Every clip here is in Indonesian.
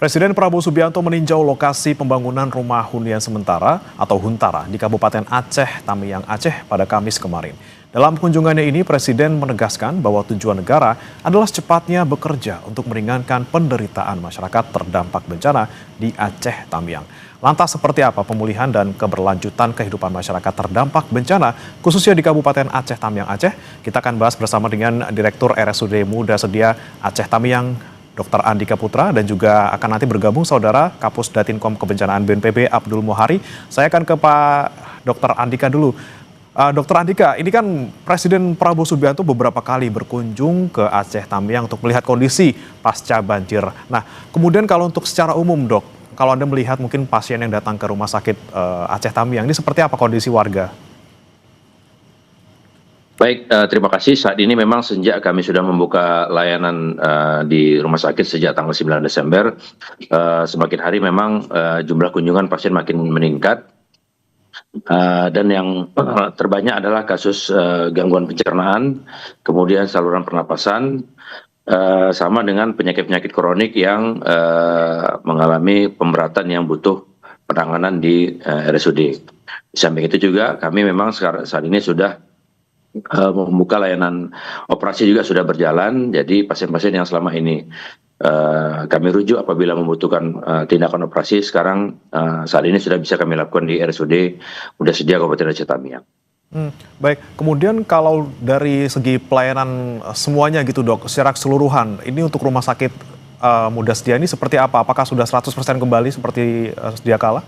Presiden Prabowo Subianto meninjau lokasi pembangunan rumah hunian sementara atau Huntara di Kabupaten Aceh, Tamiang, Aceh pada Kamis kemarin. Dalam kunjungannya ini, Presiden menegaskan bahwa tujuan negara adalah secepatnya bekerja untuk meringankan penderitaan masyarakat terdampak bencana di Aceh, Tamiang. Lantas seperti apa pemulihan dan keberlanjutan kehidupan masyarakat terdampak bencana, khususnya di Kabupaten Aceh, Tamiang, Aceh? Kita akan bahas bersama dengan Direktur RSUD Muda Sedia Aceh Tamiang, Dr. Andika Putra, dan juga akan nanti bergabung Saudara Kapus Datinkom Kebencanaan BNPB Abdul Muhari. Saya akan ke Pak Dr. Andika dulu. Dr. Andika, ini kan Presiden Prabowo Subianto beberapa kali berkunjung ke Aceh Tamiang untuk melihat kondisi pasca banjir. Nah, kemudian kalau untuk secara umum, Dok, kalau Anda melihat mungkin pasien yang datang ke rumah sakit Aceh Tamiang, ini seperti apa kondisi warga? Baik, terima kasih. Saat ini memang sejak kami sudah membuka layanan di rumah sakit sejak tanggal 9 Desember, semakin hari memang jumlah kunjungan pasien makin meningkat. Dan yang terbanyak adalah kasus gangguan pencernaan, kemudian saluran pernapasan, sama dengan penyakit-penyakit kronik yang mengalami pemberatan yang butuh penanganan di RSUD. Di samping itu juga kami memang saat ini sudah membuka layanan operasi juga sudah berjalan, jadi pasien-pasien yang selama ini kami rujuk apabila membutuhkan tindakan operasi, sekarang saat ini sudah bisa kami lakukan di RSUD Muda Sedia Kabupaten Aceh Tamiang. Baik, kemudian kalau dari segi pelayanan semuanya gitu, Dok, secara keseluruhan, ini untuk rumah sakit Muda Sedia ini seperti apa? Apakah sudah 100% kembali seperti sedia kala?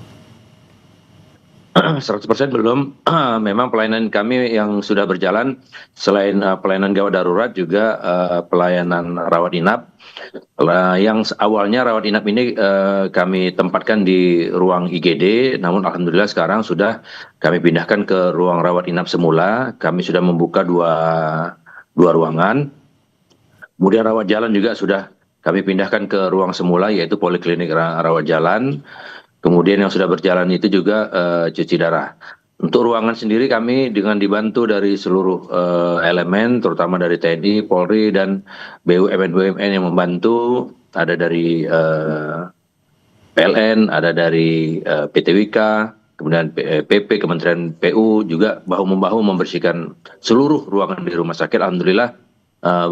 100% belum. Memang pelayanan kami yang sudah berjalan selain pelayanan gawat darurat juga pelayanan rawat inap. Yang awalnya rawat inap ini kami tempatkan di ruang IGD, namun alhamdulillah sekarang sudah kami pindahkan ke ruang rawat inap semula. Kami sudah membuka dua ruangan. Kemudian rawat jalan juga sudah kami pindahkan ke ruang semula, yaitu poliklinik rawat jalan. Kemudian yang sudah berjalan itu juga cuci darah. Untuk ruangan sendiri kami dengan dibantu dari seluruh elemen, terutama dari TNI, Polri, dan BUMN yang membantu. Ada dari PLN, ada dari PT Wika, kemudian PP, Kementerian PU, juga bahu-membahu membersihkan seluruh ruangan di rumah sakit. Alhamdulillah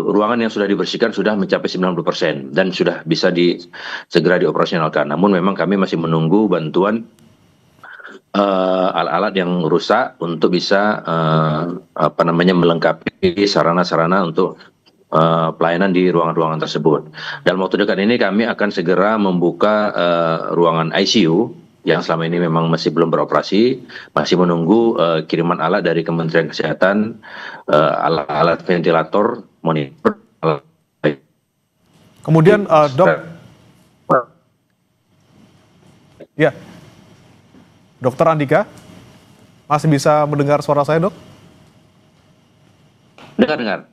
ruangan yang sudah dibersihkan sudah mencapai 90% dan sudah bisa segera dioperasionalkan. Namun memang kami masih menunggu bantuan alat-alat yang rusak untuk bisa melengkapi sarana-sarana untuk pelayanan di ruangan-ruangan tersebut. Dalam waktu dekat ini kami akan segera membuka ruangan ICU yang selama ini memang masih belum beroperasi, masih menunggu kiriman alat dari Kementerian Kesehatan, alat ventilator, monitor. Kemudian Dok, ya, Dokter Andika, masih bisa mendengar suara saya, Dok? Dengar.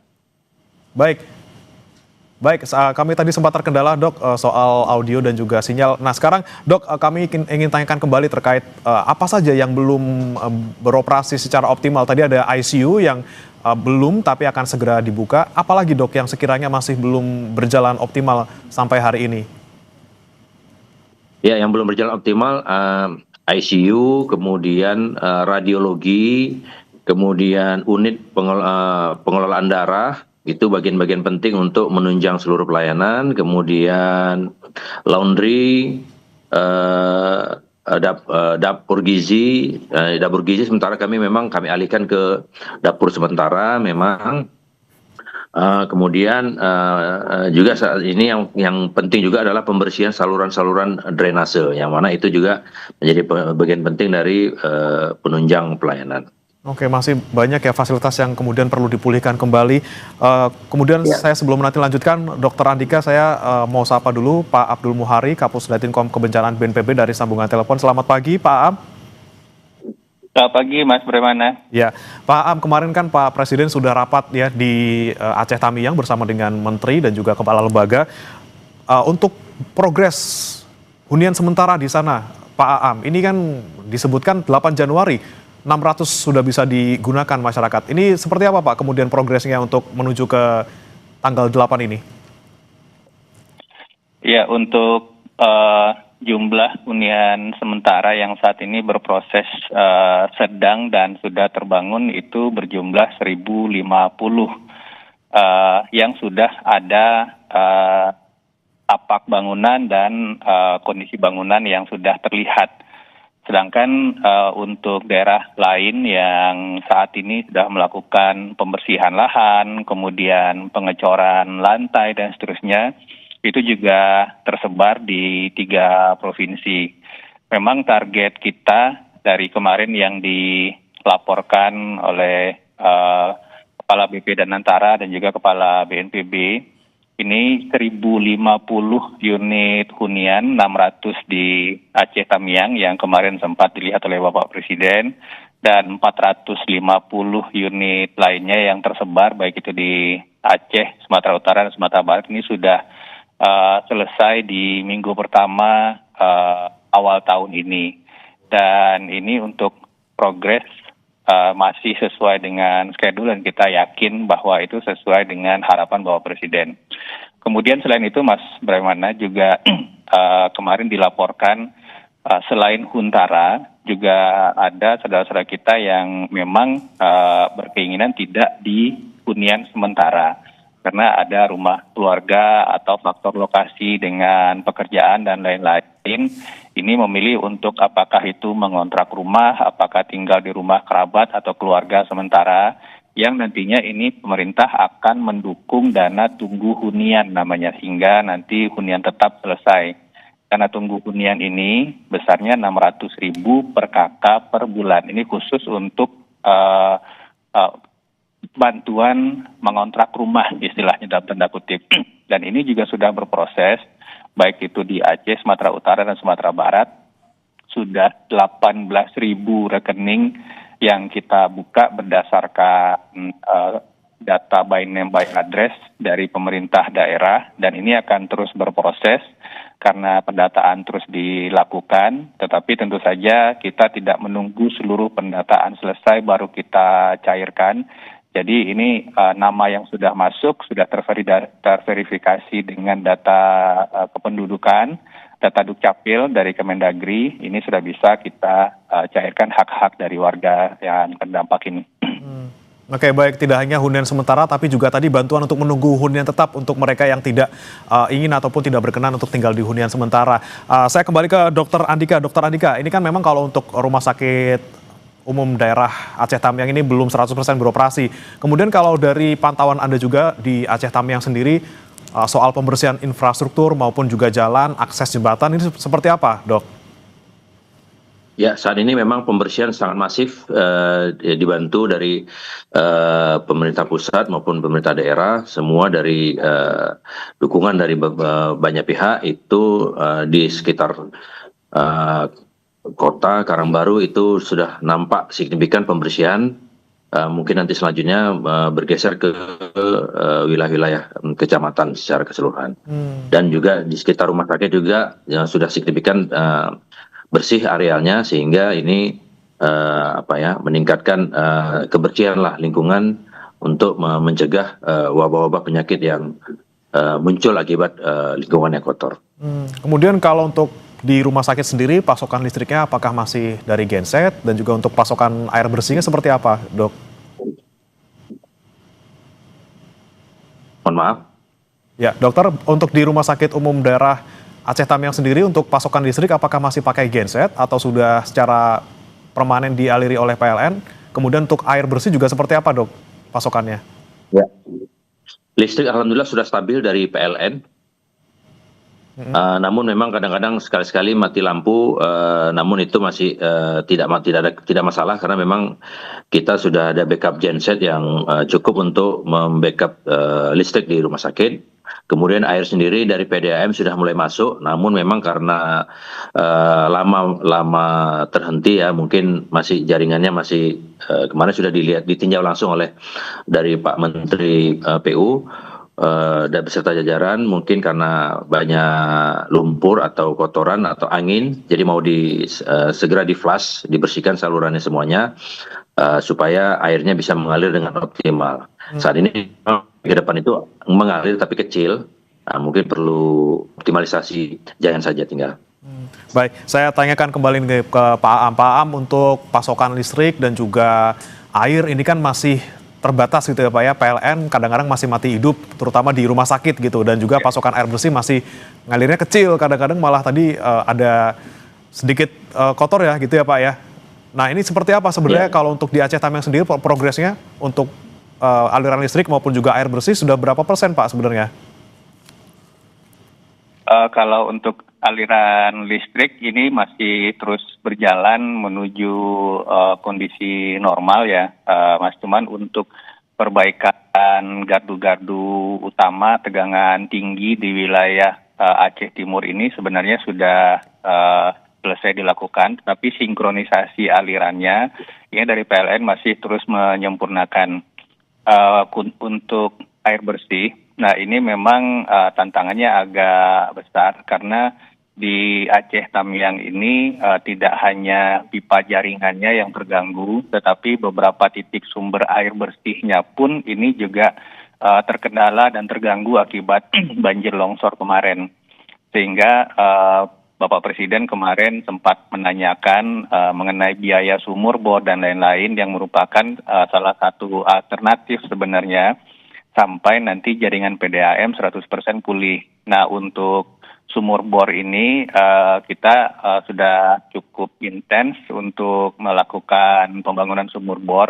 Baik, kami tadi sempat terkendala, Dok, soal audio dan juga sinyal. Nah, sekarang, Dok, kami ingin tanyakan kembali terkait apa saja yang belum beroperasi secara optimal. Tadi ada ICU yang belum, tapi akan segera dibuka. Apalagi, Dok, yang sekiranya masih belum berjalan optimal sampai hari ini? Ya, yang belum berjalan optimal ICU, kemudian radiologi, kemudian unit pengelolaan darah. Itu bagian-bagian penting untuk menunjang seluruh pelayanan. Kemudian laundry, dapur gizi sementara kami alihkan ke dapur sementara memang. Kemudian juga saat ini yang penting juga adalah pembersihan saluran-saluran drainase, yang mana itu juga menjadi bagian penting dari penunjang pelayanan. Oke, masih banyak ya fasilitas yang kemudian perlu dipulihkan kembali. Kemudian saya sebelum nanti lanjutkan, Dr. Andika, saya mau sapa dulu Pak Abdul Muhari, Kapus Datinkom Kebencanaan BNPB dari sambungan telepon. Selamat pagi, Pak Am. Selamat pagi, Mas Bremana. Ya, Pak Am, kemarin kan Pak Presiden sudah rapat ya di Aceh Tamiang bersama dengan Menteri dan juga Kepala Lembaga untuk progres hunian sementara di sana, Pak Am. Ini kan disebutkan 8 Januari. 600 sudah bisa digunakan masyarakat. Ini seperti apa, Pak, kemudian progresnya untuk menuju ke tanggal 8 ini? Ya, untuk jumlah hunian sementara yang saat ini berproses sedang dan sudah terbangun itu berjumlah 1.050 yang sudah ada tapak bangunan dan kondisi bangunan yang sudah terlihat. Sedangkan untuk daerah lain yang saat ini sudah melakukan pembersihan lahan, kemudian pengecoran lantai dan seterusnya, itu juga tersebar di 3 provinsi. Memang target kita dari kemarin yang dilaporkan oleh Kepala BP Danantara dan juga Kepala BNPB, ini 1.050 unit hunian, 600 di Aceh Tamiang yang kemarin sempat dilihat oleh Bapak Presiden, dan 450 unit lainnya yang tersebar baik itu di Aceh, Sumatera Utara, dan Sumatera Barat ini sudah selesai di minggu pertama awal tahun ini. Dan ini untuk progres masih sesuai dengan schedule dan kita yakin bahwa itu sesuai dengan harapan Bapak Presiden. Kemudian selain itu Mas Bremana juga kemarin dilaporkan selain Huntara juga ada saudara-saudara kita yang memang berkeinginan tidak di hunian sementara karena ada rumah keluarga atau faktor lokasi dengan pekerjaan dan lain-lain. Ini memilih untuk apakah itu mengontrak rumah, apakah tinggal di rumah kerabat atau keluarga sementara, yang nantinya ini pemerintah akan mendukung dana tunggu hunian namanya, hingga nanti hunian tetap selesai. Dana tunggu hunian ini besarnya 600.000 per kakak per bulan. Ini khusus untuk bantuan mengontrak rumah istilahnya dalam tanda kutip. Dan ini juga sudah berproses, baik itu di Aceh, Sumatera Utara, dan Sumatera Barat. Sudah 18.000 rekening yang kita buka berdasarkan data by name by address dari pemerintah daerah, dan ini akan terus berproses karena pendataan terus dilakukan, tetapi tentu saja kita tidak menunggu seluruh pendataan selesai baru kita cairkan. Jadi ini nama yang sudah masuk, sudah terverifikasi dengan data kependudukan, data Dukcapil dari Kemendagri, ini sudah bisa kita cairkan hak-hak dari warga yang terdampak ini. Oke, baik, tidak hanya hunian sementara, tapi juga tadi bantuan untuk menunggu hunian tetap untuk mereka yang tidak ingin ataupun tidak berkenan untuk tinggal di hunian sementara. Saya kembali ke Dr. Andika. Dr. Andika, ini kan memang kalau untuk rumah sakit umum daerah Aceh Tamiang ini belum 100% beroperasi. Kemudian kalau dari pantauan Anda juga di Aceh Tamiang sendiri, soal pembersihan infrastruktur maupun juga jalan, akses jembatan ini seperti apa, Dok? Ya, saat ini memang pembersihan sangat masif dibantu dari pemerintah pusat maupun pemerintah daerah, semua dari dukungan dari banyak pihak itu di sekitar Kota Karangbaru itu sudah nampak signifikan pembersihan. Mungkin nanti selanjutnya bergeser ke wilayah-wilayah kecamatan secara keseluruhan. Dan juga di sekitar rumah sakit juga sudah signifikan bersih arealnya, sehingga ini meningkatkan kebersihan lah lingkungan untuk mencegah wabah-wabah penyakit yang muncul akibat lingkungan yang kotor. Kemudian kalau untuk di rumah sakit sendiri, pasokan listriknya apakah masih dari genset, dan juga untuk pasokan air bersihnya seperti apa, Dok? Mohon maaf. Ya, Dokter, untuk di rumah sakit umum daerah Aceh Tamiang sendiri, untuk pasokan listrik apakah masih pakai genset atau sudah secara permanen dialiri oleh PLN? Kemudian untuk air bersih juga seperti apa, Dok, pasokannya? Ya. Listrik alhamdulillah sudah stabil dari PLN. Namun memang kadang-kadang sekali-sekali mati lampu, namun itu masih tidak masalah karena memang kita sudah ada backup genset yang cukup untuk membackup listrik di rumah sakit. Kemudian air sendiri dari PDAM sudah mulai masuk, namun memang karena lama terhenti ya, mungkin masih jaringannya masih kemarin sudah ditinjau langsung oleh dari Pak Menteri PU. Dan beserta jajaran, mungkin karena banyak lumpur atau kotoran atau angin, jadi mau segera di-flush, dibersihkan salurannya semuanya, supaya airnya bisa mengalir dengan optimal. Saat ini ke depan itu mengalir tapi kecil, Mungkin perlu optimalisasi, jangan saja tinggal. Baik, saya tanyakan kembali ke Pak Aam. Pak Aam, untuk pasokan listrik dan juga air ini kan masih terbatas gitu ya Pak ya. PLN kadang-kadang masih mati hidup, terutama di rumah sakit gitu. Dan juga pasokan air bersih masih ngalirnya kecil. Kadang-kadang malah tadi ada sedikit kotor ya gitu ya Pak ya. Nah ini seperti apa sebenarnya kalau untuk di Aceh Tamiang sendiri progresnya untuk aliran listrik maupun juga air bersih sudah berapa persen Pak sebenarnya? Kalau untuk aliran listrik ini masih terus berjalan menuju kondisi normal ya, Mas. Cuman untuk perbaikan gardu-gardu utama tegangan tinggi di wilayah Aceh Timur ini sebenarnya sudah selesai dilakukan, tapi sinkronisasi alirannya ini dari PLN masih terus menyempurnakan untuk air bersih. Nah ini memang tantangannya agak besar karena di Aceh Tamiang ini tidak hanya pipa jaringannya yang terganggu, tetapi beberapa titik sumber air bersihnya pun ini juga terkendala dan terganggu akibat banjir longsor kemarin. Sehingga Bapak Presiden kemarin sempat menanyakan mengenai biaya sumur bor dan lain-lain yang merupakan salah satu alternatif sebenarnya sampai nanti jaringan PDAM 100% pulih. Nah, untuk sumur bor ini kita sudah cukup intens untuk melakukan pembangunan sumur bor.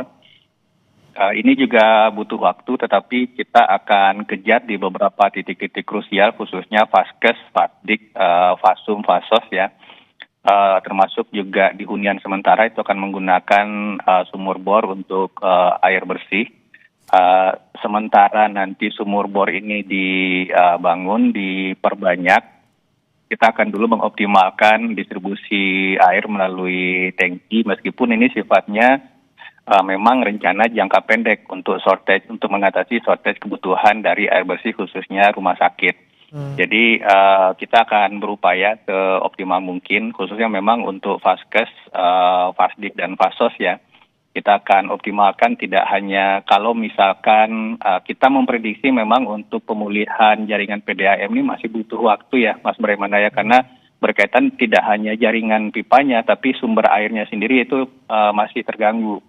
Ini juga butuh waktu, tetapi kita akan kejar di beberapa titik-titik krusial, khususnya Faskes, Fasdik, Fasum, Fasos ya. Termasuk juga di hunian sementara itu akan menggunakan sumur bor untuk air bersih. Sementara nanti sumur bor ini dibangun, diperbanyak, kita akan dulu mengoptimalkan distribusi air melalui tangki, meskipun ini sifatnya memang rencana jangka pendek untuk mengatasi shortage kebutuhan dari air bersih khususnya rumah sakit. Jadi kita akan berupaya seoptimal mungkin, khususnya memang untuk Faskes, Fasdik dan Fasos ya. Kita akan optimalkan tidak hanya kalau misalkan kita memprediksi memang untuk pemulihan jaringan PDAM ini masih butuh waktu ya Mas Bremana ya, karena berkaitan tidak hanya jaringan pipanya tapi sumber airnya sendiri itu masih terganggu.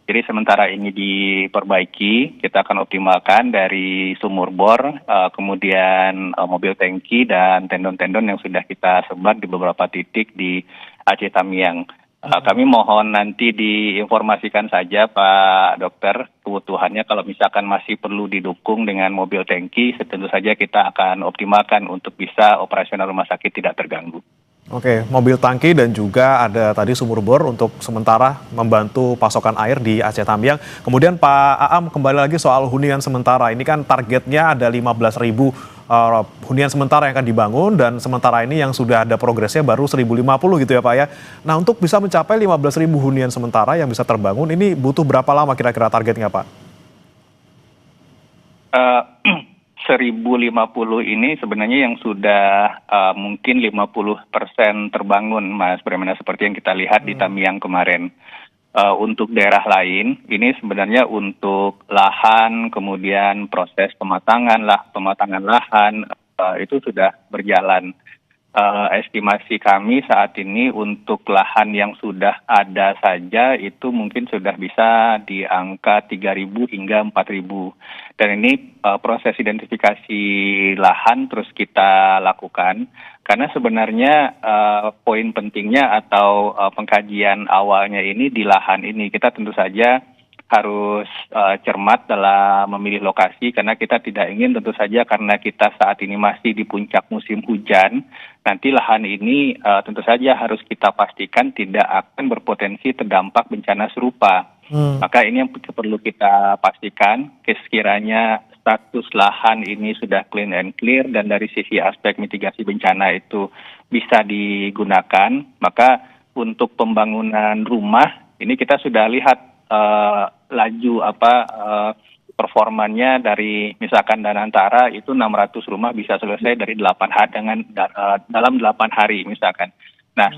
Jadi sementara ini diperbaiki, kita akan optimalkan dari sumur bor, kemudian mobil tangki dan tendon-tendon yang sudah kita sebar di beberapa titik di Aceh Tamiang. Kami mohon nanti diinformasikan saja Pak Dokter kebutuhannya, kalau misalkan masih perlu didukung dengan mobil tangki, tentu saja kita akan optimalkan untuk bisa operasional rumah sakit tidak terganggu. Oke, mobil tangki dan juga ada tadi sumur bor untuk sementara membantu pasokan air di Aceh Tamiang. Kemudian Pak Aam, kembali lagi soal hunian sementara. Ini kan targetnya ada 15.000 hunian sementara yang akan dibangun, dan sementara ini yang sudah ada progresnya baru 1.050 gitu ya Pak ya. Nah, untuk bisa mencapai 15.000 hunian sementara yang bisa terbangun, ini butuh berapa lama kira-kira targetnya Pak? 1.050 ini sebenarnya yang sudah mungkin 50% terbangun, Mas Bremana, seperti yang kita lihat di Tamiang kemarin. Untuk daerah lain, ini sebenarnya untuk lahan, kemudian proses pematangan lahan itu sudah berjalan. Estimasi kami saat ini untuk lahan yang sudah ada saja itu mungkin sudah bisa di angka 3.000 hingga 4.000. Dan ini proses identifikasi lahan terus kita lakukan, karena sebenarnya poin pentingnya atau pengkajian awalnya ini di lahan ini kita tentu saja harus cermat dalam memilih lokasi, karena kita tidak ingin tentu saja karena kita saat ini masih di puncak musim hujan, nanti lahan ini tentu saja harus kita pastikan tidak akan berpotensi terdampak bencana serupa. Maka ini yang perlu kita pastikan, sekiranya status lahan ini sudah clean and clear dan dari sisi aspek mitigasi bencana itu bisa digunakan, maka untuk pembangunan rumah ini kita sudah lihat laju performanya dari misalkan Danantara itu 600 rumah bisa selesai dari 8 hari dalam 8 hari misalkan. Nah,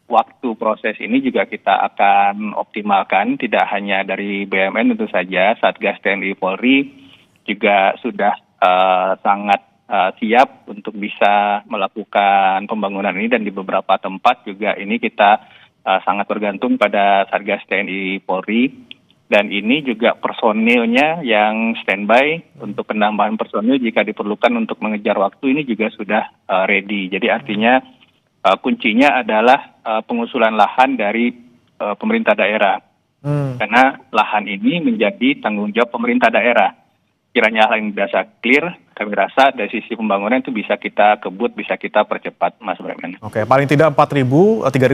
waktu proses ini juga kita akan optimalkan, tidak hanya dari BUMN tentu saja, Satgas TNI Polri juga sudah sangat siap untuk bisa melakukan pembangunan ini, dan di beberapa tempat juga ini kita sangat bergantung pada Satgas TNI Polri, dan ini juga personilnya yang standby untuk penambahan personil jika diperlukan untuk mengejar waktu ini juga sudah ready. Jadi artinya kuncinya adalah pengusulan lahan dari pemerintah daerah, karena lahan ini menjadi tanggung jawab pemerintah daerah. Kiranya hal yang biasa clear, kami rasa dari sisi pembangunan itu bisa kita kebut, bisa kita percepat, Mas Bremen. Oke, paling tidak 3.000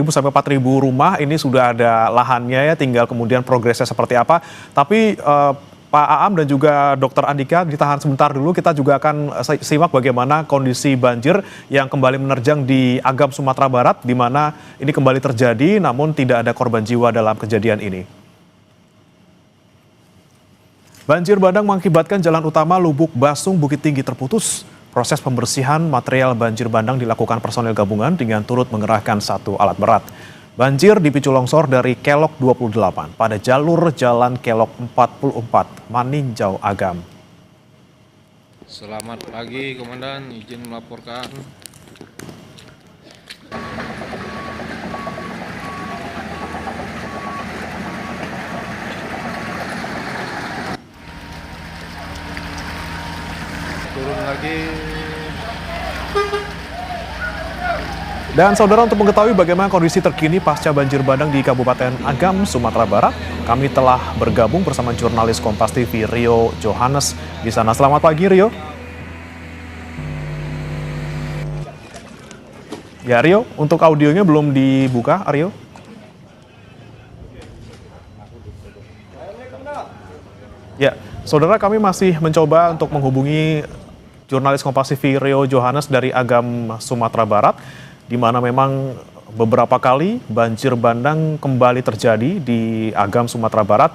sampai 4.000 rumah ini sudah ada lahannya ya, tinggal kemudian progresnya seperti apa. Tapi Pak Aam dan juga Dr. Andika ditahan sebentar dulu, kita juga akan simak bagaimana kondisi banjir yang kembali menerjang di Agam, Sumatera Barat, di mana ini kembali terjadi namun tidak ada korban jiwa dalam kejadian ini. Banjir bandang mengakibatkan jalan utama Lubuk Basung Bukit Tinggi terputus. Proses pembersihan material banjir bandang dilakukan personel gabungan dengan turut mengerahkan 1 alat berat. Banjir dipicu longsor dari Kelok 28 pada jalur Jalan Kelok 44, Maninjau, Agam. Selamat pagi, Komandan. Izin melaporkan. Turun lagi. Dan saudara, untuk mengetahui bagaimana kondisi terkini pasca banjir bandang di Kabupaten Agam, Sumatera Barat, kami telah bergabung bersama jurnalis Kompas TV Rio Johannes di sana. Selamat pagi, Rio. Ya, Rio, untuk audionya belum dibuka, Rio. Ya, saudara, kami masih mencoba untuk menghubungi jurnalis Kompas TV Rio Johannes dari Agam, Sumatera Barat, di mana memang beberapa kali banjir bandang kembali terjadi di Agam, Sumatera Barat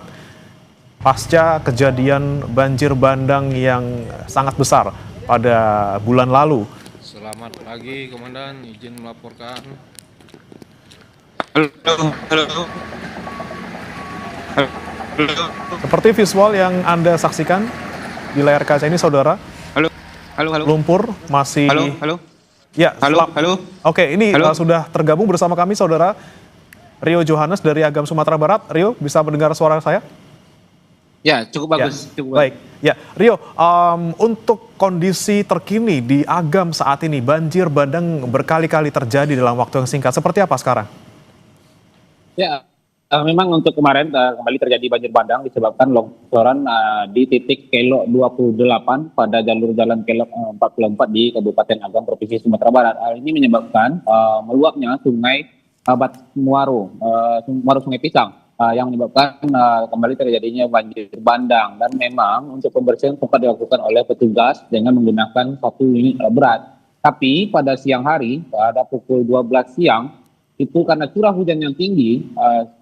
pasca kejadian banjir bandang yang sangat besar pada bulan lalu. Selamat pagi, Komandan. Izin melaporkan. Halo. Seperti visual yang Anda saksikan di layar kaca ini, saudara. Halo. Lumpur masih. Halo. Ya, Halo. Oke, ini Halo. sudah tergabung bersama kami, saudara Rio Johannes dari Agam, Sumatera Barat. Rio, bisa mendengar suara saya? Ya, cukup bagus. Ya, baik. Ya, Rio, untuk kondisi terkini di Agam saat ini, banjir bandang berkali-kali terjadi dalam waktu yang singkat. Seperti apa sekarang? Ya, memang untuk kemarin kembali terjadi banjir bandang disebabkan longsoran di titik Kelok 28 pada jalur Jalan Kelok 44 di Kabupaten Agam, Provinsi Sumatera Barat. Hal ini menyebabkan meluapnya sungai Muaro Sungai Pisang, yang menyebabkan kembali terjadinya banjir bandang. Dan memang untuk pembersihan sempat dilakukan oleh petugas dengan menggunakan 1 unit alat berat. Tapi pada siang hari, pada pukul 12 siang, itu karena curah hujan yang tinggi,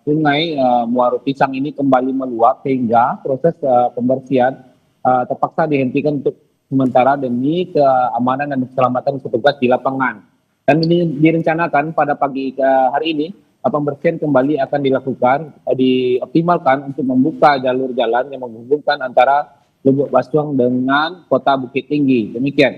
sungai Muaro Pisang ini kembali meluap sehingga proses pembersihan terpaksa dihentikan untuk sementara demi keamanan dan keselamatan petugas di lapangan. Dan ini direncanakan pada pagi hari ini pembersihan kembali akan dilakukan, dioptimalkan untuk membuka jalur jalan yang menghubungkan antara Lubuk Basung dengan Kota Bukit Tinggi. Demikian.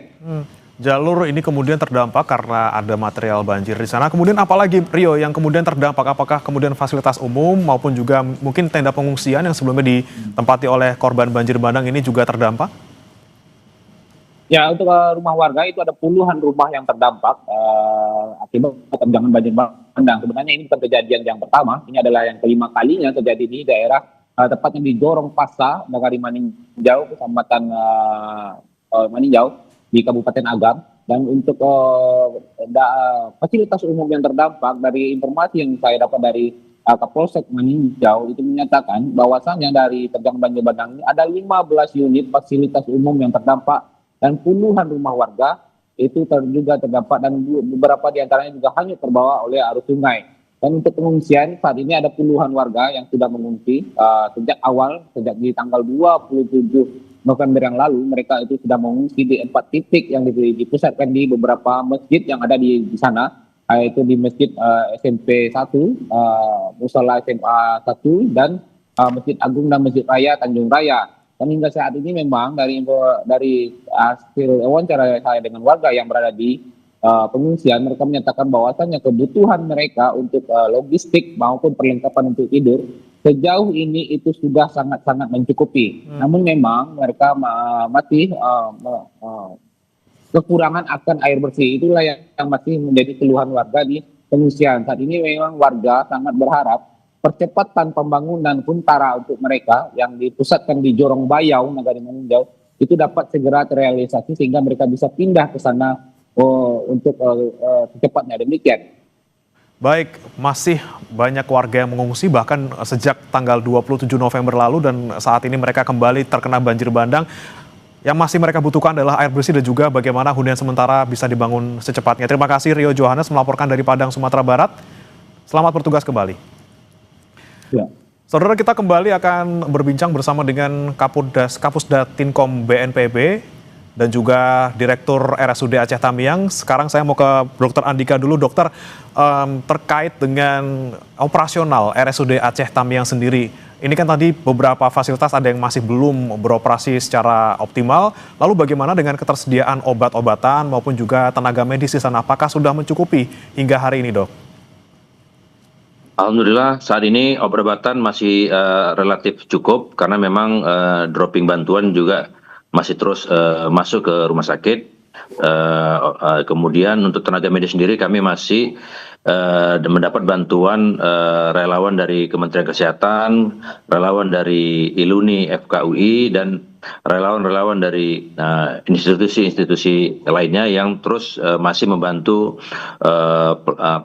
Jalur ini kemudian terdampak karena ada material banjir di sana. Kemudian apalagi, Rio, yang kemudian terdampak? Apakah kemudian fasilitas umum maupun juga mungkin tenda pengungsian yang sebelumnya ditempati oleh korban banjir bandang ini juga terdampak? Ya, untuk rumah warga itu ada puluhan rumah yang terdampak akibat terjangan banjir bandang. Sebenarnya ini bukan kejadian yang pertama, ini adalah yang kelima kalinya terjadi di daerah tepatnya di Jorong Pasa, Nagari Maninjau, Kecamatan Maninjau di Kabupaten Agam. Dan untuk fasilitas umum yang terdampak, dari informasi yang saya dapat dari Kapolsek Maninjau itu menyatakan bahwasannya dari terjangan banjir bandang ini ada 15 unit fasilitas umum yang terdampak dan puluhan rumah warga itu juga terdampak, dan beberapa diantaranya juga hanyut terbawa oleh arus sungai. Dan untuk pengungsian saat ini ada puluhan warga yang sudah mengungsi sejak di tanggal 27 November yang lalu. Mereka itu sudah mengungsi di 4 titik yang dipusatkan di beberapa masjid yang ada di sana, yaitu di Masjid SMP 1, Musola SMA 1, dan Masjid Agung dan Masjid Raya Tanjung Raya. Dan hingga saat ini memang dari hasil wawancara saya dengan warga yang berada di pengungsian, mereka menyatakan bahwasannya kebutuhan mereka untuk logistik maupun perlengkapan untuk tidur sejauh ini itu sudah sangat-sangat mencukupi. Namun memang mereka masih kekurangan akan air bersih. Itulah yang masih menjadi keluhan warga di pengungsian. Saat ini memang warga sangat berharap percepatan pembangunan Huntara untuk mereka yang dipusatkan di Jorong Bayau, Nagari Maninjau, itu dapat segera terrealisasi sehingga mereka bisa pindah ke sana untuk secepatnya. Demikian. Baik, masih banyak warga yang mengungsi bahkan sejak tanggal 27 November lalu dan saat ini mereka kembali terkena banjir bandang. Yang masih mereka butuhkan adalah air bersih dan juga bagaimana hunian sementara bisa dibangun secepatnya. Terima kasih Rio Johannes melaporkan dari Padang, Sumatera Barat. Selamat bertugas kembali. Ya. Saudara, kita kembali akan berbincang bersama dengan Kapusdatinkom BNPB dan juga Direktur RSUD Aceh Tamiang. Sekarang saya mau ke Dr. Andika dulu, dokter, terkait dengan operasional RSUD Aceh Tamiang sendiri. Ini kan tadi beberapa fasilitas ada yang masih belum beroperasi secara optimal. Lalu bagaimana dengan ketersediaan obat-obatan maupun juga tenaga medis di sana? Apakah sudah mencukupi hingga hari ini, dok? Alhamdulillah saat ini obat-obatan masih relatif cukup karena memang dropping bantuan juga masih terus masuk ke rumah sakit. Kemudian untuk tenaga medis sendiri kami masih mendapat bantuan relawan dari Kementerian Kesehatan, relawan dari ILUNI FKUI, dan relawan-relawan dari institusi-institusi lainnya yang terus masih membantu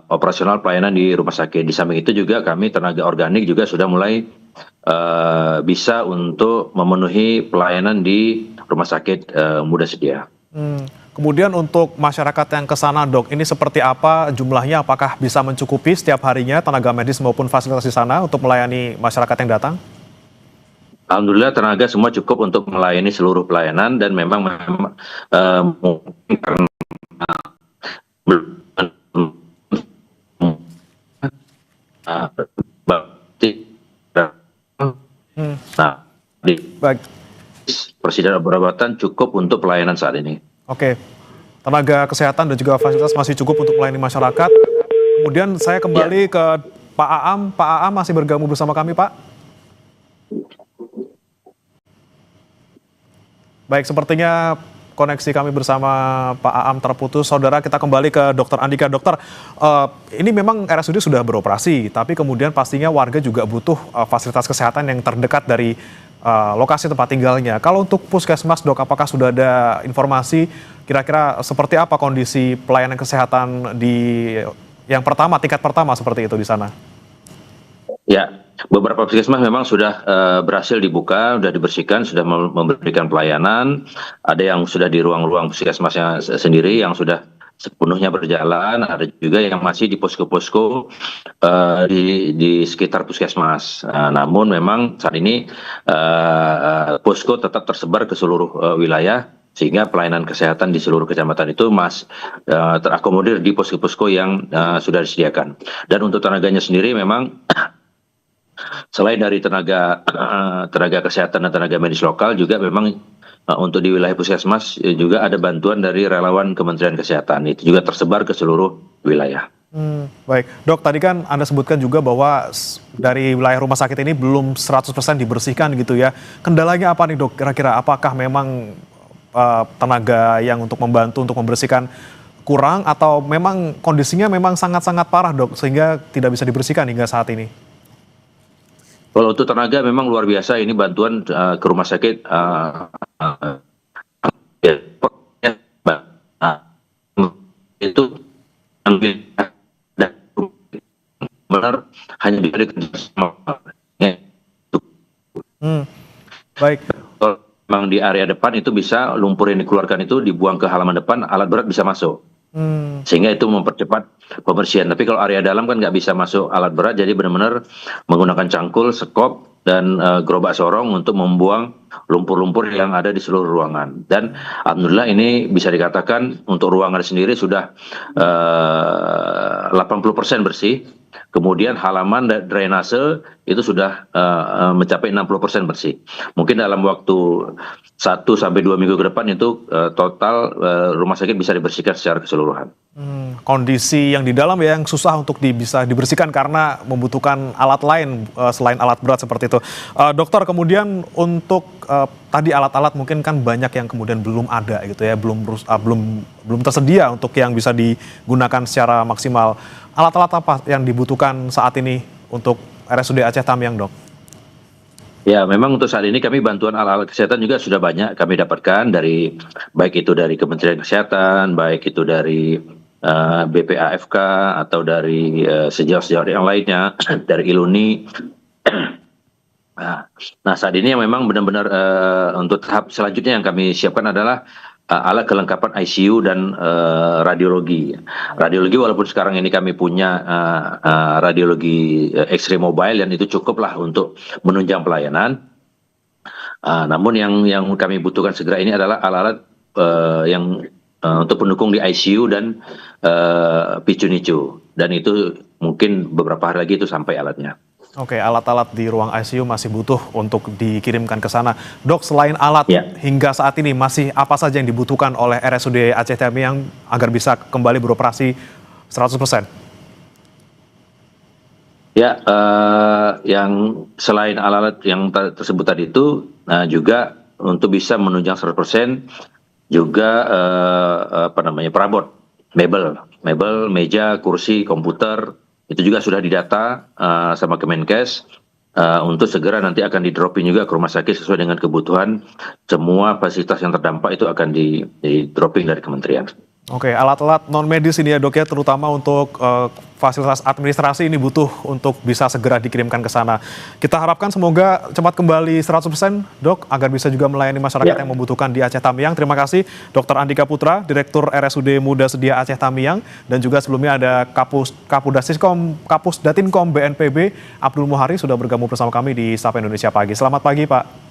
operasional pelayanan di rumah sakit. Di samping itu juga kami tenaga organik juga sudah mulai bisa untuk memenuhi pelayanan di rumah sakit Muda Sedia. Kemudian untuk masyarakat yang ke sana, dok, ini seperti apa jumlahnya? Apakah bisa mencukupi setiap harinya tenaga medis maupun fasilitas di sana untuk melayani masyarakat yang datang? Alhamdulillah tenaga semua cukup untuk melayani seluruh pelayanan dan memang mungkin karena di Baik. persediaan obat-obatan cukup untuk pelayanan saat ini. Oke, tenaga kesehatan dan juga fasilitas masih cukup untuk melayani masyarakat. Kemudian saya kembali ke Pak Aam. Pak Aam masih bergabung bersama kami, Pak. Baik, sepertinya koneksi kami bersama Pak Aam terputus. Saudara, kita kembali ke Dr. Andika. Dokter, ini memang RSUD sudah beroperasi, tapi kemudian pastinya warga juga butuh fasilitas kesehatan yang terdekat dari lokasi tempat tinggalnya. Kalau untuk puskesmas, dok, apakah sudah ada informasi kira-kira seperti apa kondisi pelayanan kesehatan di yang pertama, tingkat pertama seperti itu di sana? Ya, beberapa puskesmas memang sudah berhasil dibuka, sudah dibersihkan, sudah memberikan pelayanan. Ada yang sudah di ruang-ruang puskesmasnya sendiri yang sudah sepenuhnya berjalan, ada juga yang masih di posko-posko di sekitar puskesmas. Namun memang saat ini posko tetap tersebar ke seluruh wilayah, sehingga pelayanan kesehatan di seluruh kecamatan itu terakomodir di posko-posko yang sudah disediakan. Dan untuk tenaganya sendiri memang selain dari tenaga kesehatan dan tenaga medis lokal, juga memang untuk di wilayah puskesmas juga ada bantuan dari relawan Kementerian Kesehatan. Itu juga tersebar ke seluruh wilayah. Baik, dok, tadi kan Anda sebutkan juga bahwa dari wilayah rumah sakit ini belum 100% dibersihkan gitu ya. Kendalanya apa nih, dok? Kira-kira apakah memang tenaga yang untuk membantu untuk membersihkan kurang atau memang kondisinya memang sangat-sangat parah, dok, sehingga tidak bisa dibersihkan hingga saat ini? Kalau untuk tenaga memang luar biasa, ini bantuan ke rumah sakit itu benar hanya diberikan Baik. Kalau memang di area depan itu bisa lumpur yang dikeluarkan itu dibuang ke halaman depan, alat berat bisa masuk. Sehingga itu mempercepat pembersihan. Tapi kalau area dalam kan nggak bisa masuk alat berat, jadi benar-benar menggunakan cangkul, sekop, dan gerobak sorong untuk membuang lumpur-lumpur yang ada di seluruh ruangan. Dan alhamdulillah ini bisa dikatakan untuk ruangan sendiri sudah 80% bersih. Kemudian halaman dan drainase itu sudah mencapai 60% bersih. Mungkin dalam waktu 1 sampai 2 minggu ke depan itu total rumah sakit bisa dibersihkan secara keseluruhan. Kondisi yang di dalam ya yang susah untuk bisa dibersihkan karena membutuhkan alat lain selain alat berat seperti itu. Dokter, kemudian untuk tadi alat-alat mungkin kan banyak yang kemudian belum ada gitu ya, belum tersedia untuk yang bisa digunakan secara maksimal. Alat-alat apa yang dibutuhkan saat ini untuk RSUD Aceh Tamiang, Dok? Ya, memang untuk saat ini kami bantuan alat-alat kesehatan juga sudah banyak kami dapatkan dari baik itu dari Kementerian Kesehatan, baik itu dari BPAFK atau dari sejauh-sejauh yang lainnya dari Iluni. Nah, saat ini yang memang benar-benar untuk tahap selanjutnya yang kami siapkan adalah alat kelengkapan ICU dan radiologi. Radiologi walaupun sekarang ini kami punya radiologi X-ray mobile dan itu cukuplah untuk menunjang pelayanan. Namun yang kami butuhkan segera ini adalah alat-alat yang untuk pendukung di ICU dan PICU-NICU. Dan itu mungkin beberapa hari lagi itu sampai alatnya. Oke, alat-alat di ruang ICU masih butuh untuk dikirimkan ke sana. Dok, selain alat hingga saat ini masih apa saja yang dibutuhkan oleh RSUD Aceh Tamiang agar bisa kembali beroperasi 100%? Ya, yang selain alat-alat yang tersebut tadi itu juga untuk bisa menunjang 100% juga perabot, mebel, meja, kursi, komputer itu juga sudah didata sama Kemenkes untuk segera nanti akan di-dropping juga ke rumah sakit sesuai dengan kebutuhan. Semua fasilitas yang terdampak itu akan di-dropping dari kementerian. Oke, alat-alat non-medis ini ya, Dok, ya, terutama untuk fasilitas administrasi ini butuh untuk bisa segera dikirimkan ke sana. Kita harapkan semoga cepat kembali 100%, Dok, agar bisa juga melayani masyarakat yang membutuhkan di Aceh Tamiang. Terima kasih, Dr. Andika Putra, Direktur RSUD Muda Sedia Aceh Tamiang, dan juga sebelumnya ada Kapus Datinkom BNPB, Abdul Muhari, sudah bergabung bersama kami di Sapa Indonesia Pagi. Selamat pagi, Pak.